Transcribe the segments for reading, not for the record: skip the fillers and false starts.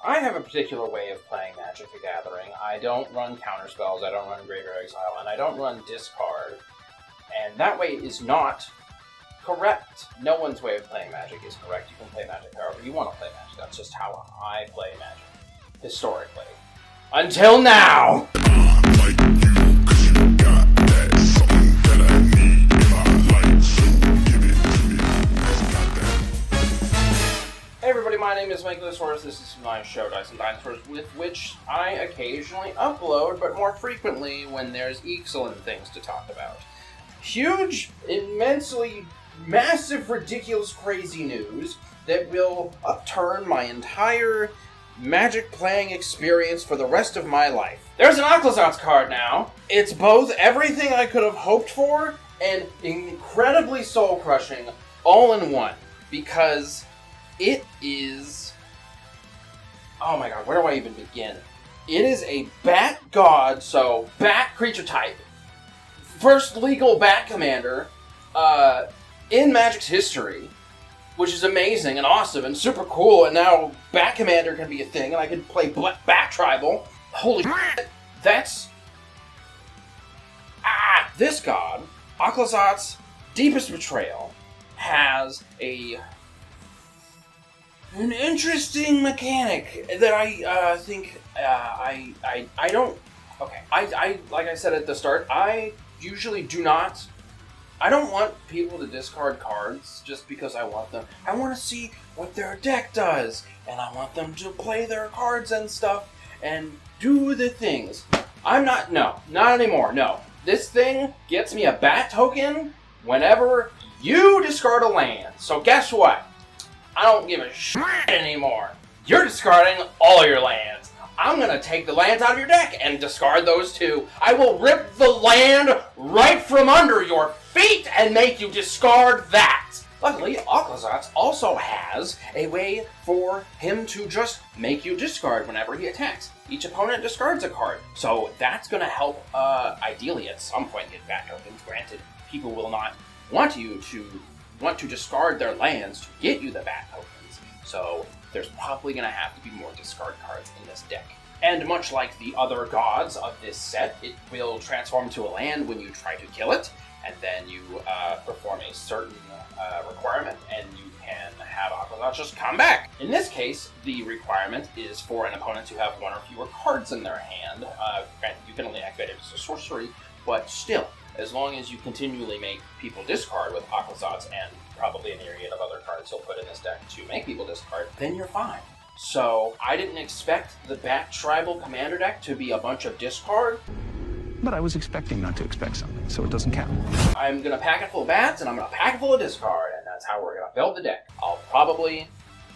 I have a particular way of playing Magic the Gathering. I don't run counterspells, I don't run Graveyard Exile, and I don't run discard. And that way is not correct. No one's way of playing Magic is correct. You can play Magic however you want to play Magic. That's just how I play Magic, historically. Until now! Hey everybody, my name is Aclazotz. This is my show, Dinosaurs, with which I occasionally upload, but more frequently when there's Ixalan things to talk about. Huge, immensely, massive, ridiculous, crazy news that will upturn my entire Magic playing experience for the rest of my life. There's an Aclazotz card now. It's both everything I could have hoped for and incredibly soul-crushing all in one, because it is... oh my god, where do I even begin? It is a bat god, so bat creature type. First legal bat commander in Magic's history, which is amazing and awesome and super cool, and now bat commander can be a thing, and I can play bat tribal. Holy shit, that's... this god, Aclazotz, Deepest Betrayal, has an interesting mechanic that I think I don't... okay, I like I said at the start, I usually do not... I don't want people to discard cards just because I want them. I want to see what their deck does, and I want them to play their cards and stuff and do the things. Not anymore, no. This thing gets me a bat token whenever you discard a land. So guess what? I don't give a shit anymore. You're discarding all your lands. I'm gonna take the lands out of your deck and discard those too. I will rip the land right from under your feet and make you discard that. Luckily, Aclazotz also has a way for him to just make you discard whenever he attacks. Each opponent discards a card, so that's gonna help, ideally at some point, get bat tokens. Granted, people will not want to discard their lands to get you the bat tokens, so there's probably going to have to be more discard cards in this deck. And much like the other gods of this set, it will transform to a land when you try to kill it, and then you perform a certain requirement, and you can have Aclazotz just come back. In this case, the requirement is for an opponent to have one or fewer cards in their hand. You can only activate it as a sorcery, but still, as long as you continually make people discard with Aclazotz and probably a myriad of other cards he'll put in this deck to make people discard, then you're fine. So, I didn't expect the Bat Tribal Commander deck to be a bunch of discard. But I was expecting not to expect something, so it doesn't count. I'm going to pack it full of bats, and I'm going to pack it full of discard, and that's how we're going to build the deck. I'll probably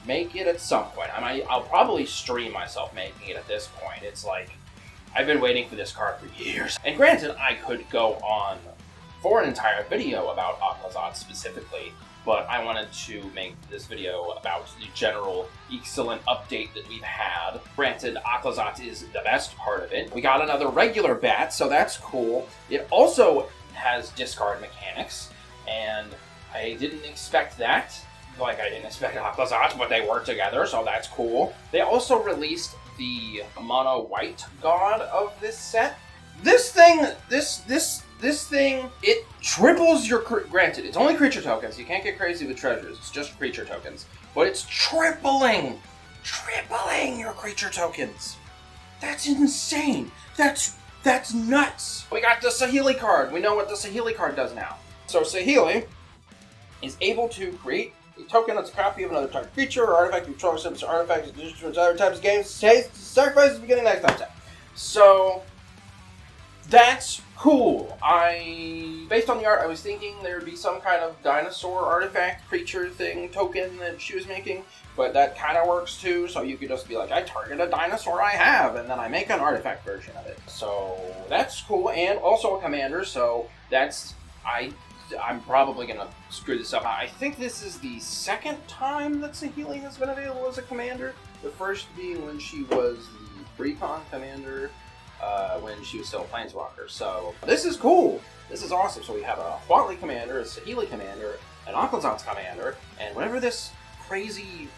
make it at some point. I'll probably stream myself making it at this point. It's like, I've been waiting for this card for years. And granted, I could go on for an entire video about Aclazotz specifically, but I wanted to make this video about the general Ixalan update that we've had. Granted, Aclazotz is the best part of it. We got another regular bat, so that's cool. It also has discard mechanics, and I didn't expect that. Like, I didn't expect Aclazotz, but they work together, so that's cool. They also released the mono white god of this set. This thing, it triples your... granted, it's only creature tokens. You can't get crazy with treasures. It's just creature tokens. But it's tripling your creature tokens. That's insane. That's nuts. We got the Saheeli card. We know what the Saheeli card does now. So Saheeli is able to create a token that's a copy of another target creature or artifact you control, subject to artifacts, other types of games, sacrifice at the beginning next time. So, that's cool. Based on the art, I was thinking there would be some kind of dinosaur artifact creature thing, token that she was making, but that kind of works too, so you could just be like, I target a dinosaur I have, and then I make an artifact version of it. So, that's cool, and also a commander, so that's... I'm probably going to screw this up. I think this is the second time that Saheeli has been available as a commander. The first being when she was the Precons commander, when she was still a Planeswalker. So, this is cool. This is awesome. So we have a Huatli commander, a Saheeli commander, an Aclazotz commander, and whenever this crazy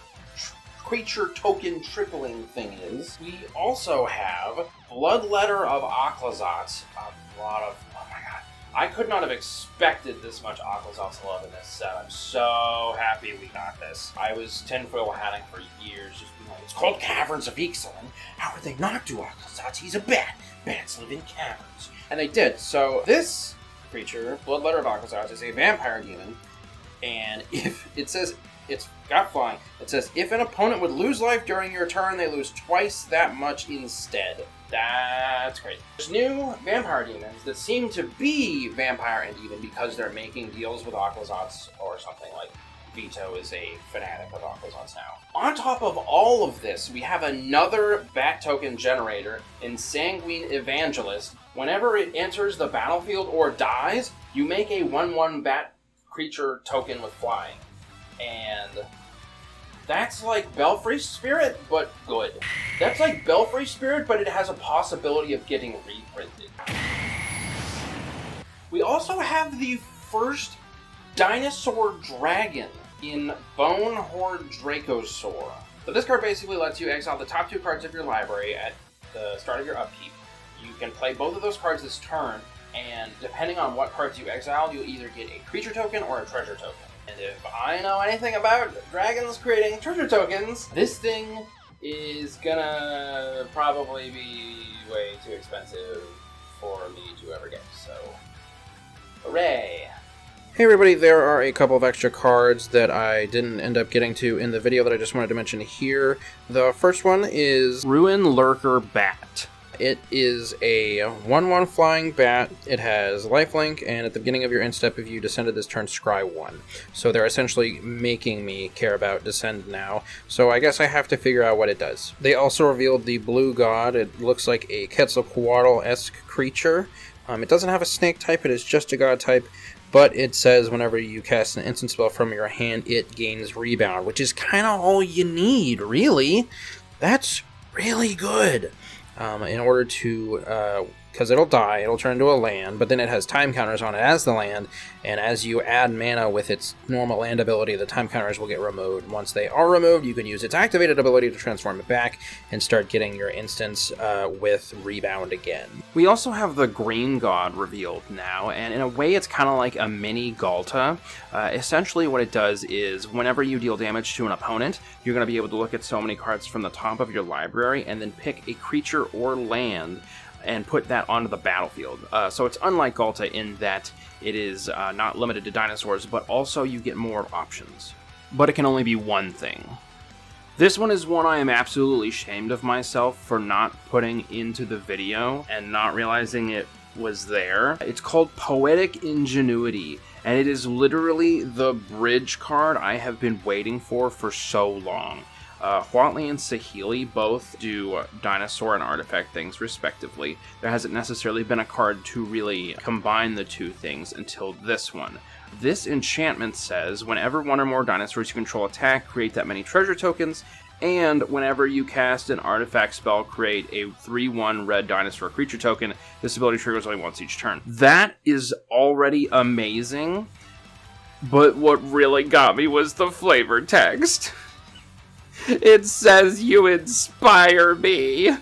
creature token tripling thing is. We also have Bloodletter of Aclazotz. A lot of... Oh my god. I could not have expected this much Aclazotz love in this set. I'm so happy we got this. I was tinfoil hatting for years, just being like, it's called Caverns of Ixalan. How would they not do Aclazotz? He's a bat. Bats live in caverns. And they did. So this creature, Bloodletter of Aclazotz, is a vampire demon. And if it says... It's got flying. It says, if an opponent would lose life during your turn, they lose twice that much instead. That's crazy. There's new vampire demons that seem to be vampire and demon because they're making deals with Aclazotz or something. Like Vito is a fanatic of Aclazotz now. On top of all of this, we have another bat token generator in Sanguine Evangelist. Whenever it enters the battlefield or dies, you make a 1/1 bat creature token with flying. And that's like Belfry Spirit, but good. That's like Belfry Spirit, but it has a possibility of getting reprinted. We also have the first Dinosaur Dragon in Bone Horde Dracosaur. So this card basically lets you exile the top 2 cards of your library at the start of your upkeep. You can play both of those cards this turn, and depending on what cards you exile, you'll either get a creature token or a treasure token. And if I know anything about dragons creating treasure tokens, this thing is gonna probably be way too expensive for me to ever get, so hooray! Hey everybody, there are a couple of extra cards that I didn't end up getting to in the video that I just wanted to mention here. The first one is Ruin Lurker Bat. It is a 1/1 flying bat. It has lifelink, and at the beginning of your end step, if you descended this turn, scry 1. So they're essentially making me care about Descend now. So I guess I have to figure out what it does. They also revealed the Blue God. It looks like a Quetzalcoatl-esque creature. It doesn't have a snake type, it is just a god type. But it says whenever you cast an instant spell from your hand, it gains rebound, which is kind of all you need, really. That's really good. In order to, because it'll die, it'll turn into a land, but then it has time counters on it as the land, and as you add mana with its normal land ability, the time counters will get removed. Once they are removed, you can use its activated ability to transform it back and start getting your instants with rebound again. We also have the Green God revealed now, and in a way it's kind of like a mini Galta. Essentially what it does is whenever you deal damage to an opponent, you're going to be able to look at so many cards from the top of your library and then pick a creature or land and put that onto the battlefield. So it's unlike Galta in that it is not limited to dinosaurs, but also you get more options. But it can only be one thing. This one is one I am absolutely ashamed of myself for not putting into the video and not realizing it was there. It's called Poetic Ingenuity, and it is literally the bridge card I have been waiting for so long. Huatli and Saheeli both do dinosaur and artifact things respectively. There hasn't necessarily been a card to really combine the two things until this one. This enchantment says, whenever one or more dinosaurs you control attack, create that many treasure tokens, and whenever you cast an artifact spell, create a 3/1 red dinosaur creature token. This ability triggers only once each turn. That is already amazing, but what really got me was the flavor text. It says, "You inspire me."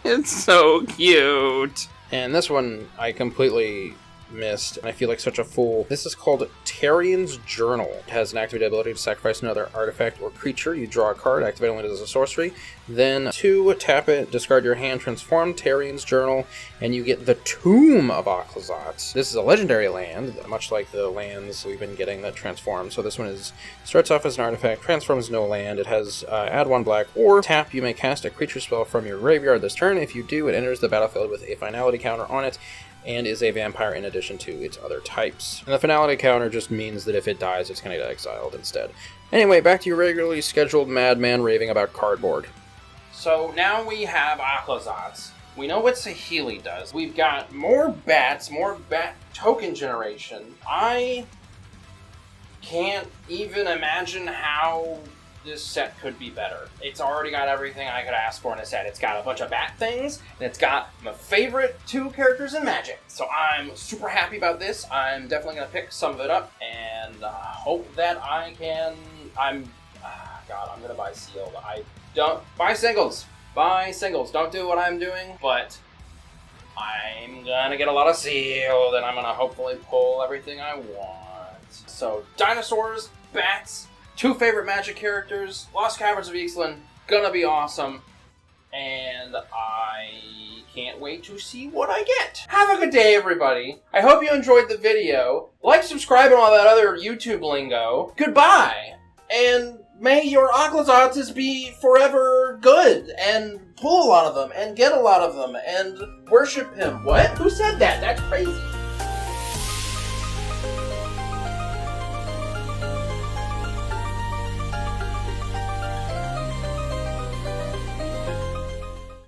It's so cute. And this one I completely missed, and I feel like such a fool. This is called Tarian's Journal. It has an activated ability to sacrifice another artifact or creature. You draw a card, activate only as a sorcery. Then 2, tap it, discard your hand, transform Tarian's Journal, and you get the Tomb of Aclazotz. This is a legendary land, much like the lands we've been getting that transform. So this one starts off as an artifact, transforms no land. It has add 1 black, or tap, you may cast a creature spell from your graveyard this turn. If you do, it enters the battlefield with a finality counter on it, and is a vampire in addition to its other types. And the finality counter just means that if it dies, it's going to get exiled instead. Anyway, back to your regularly scheduled madman raving about cardboard. So now we have Aclazotz. We know what Saheeli does. We've got more bats, more bat token generation. I can't even imagine how this set could be better. It's already got everything I could ask for in a set. It's got a bunch of bat things, and it's got my favorite 2 characters in Magic. So I'm super happy about this. I'm definitely going to pick some of it up, and hope that I can... God, I'm going to buy Sealed. Don't buy singles. Buy singles. Don't do what I'm doing, but I'm gonna get a lot of sealed, and I'm gonna hopefully pull everything I want. So, dinosaurs, bats, 2 favorite Magic characters, Lost Caverns of Ixalan, gonna be awesome, and I can't wait to see what I get. Have a good day, everybody. I hope you enjoyed the video. Like, subscribe, and all that other YouTube lingo. Goodbye, and may your Aclazotzes be forever good, and pull a lot of them, and get a lot of them, and worship him. What? Who said that? That's crazy.